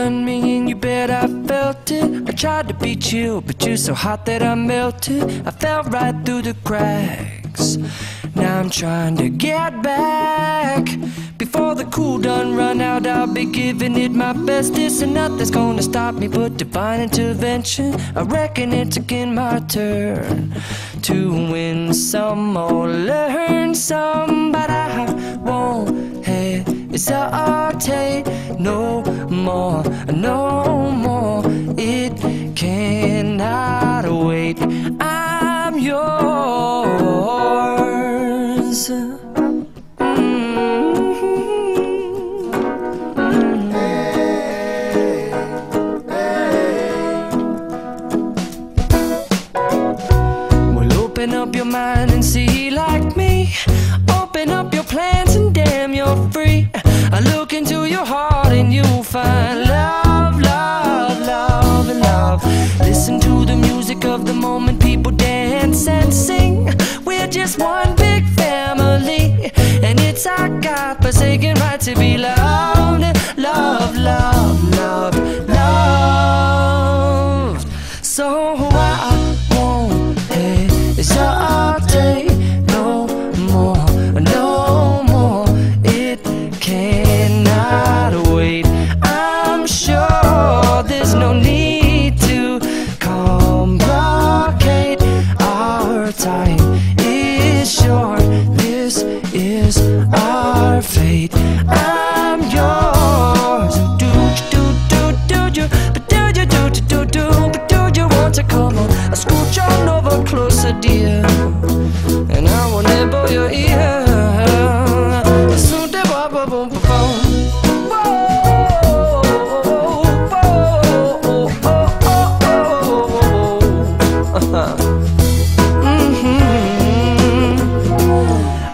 done me and you bet I felt it. I tried to be chill, but you're so hot that I melted. I fell right through the cracks. Now I'm trying to get back. Before the cool done run out, I'll be giving it my best. This and nothing's gonna stop me but divine intervention. I reckon it's again my turn to win some or learn some, but I won't hesitate no more, no more. It cannot wait. I'm yours. Open up your mind and see like me. Open up your plans and damn, you're free. I look into your heart and you'll find love, love, love, and love. Listen to the music of the moment, people dance and sing. We're just one big family, and it's our God-forsaken right to be loved, love, love, love, loved. So I won't hesitate no more, no more. It cannot wait. I'm sure there's no need to complicate. Our time is short. This is our fate. I'm yours. Do you, but do you, but do you want to come on? I scooch on over closer, dear, and I will nibble your ear. Soon they boom, boom, boom, boom.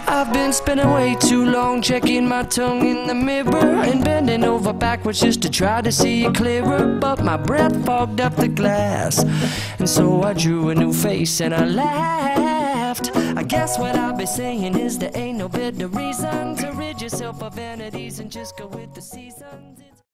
I've been spending way too long checking my tongue in the mirror and bending over backwards just to try to see it clearer, but my breath fogged up the glass, and so I drew a new face and I laughed. I guess what I'll be saying is there ain't no better reason to rid yourself of vanities and just go with the seasons.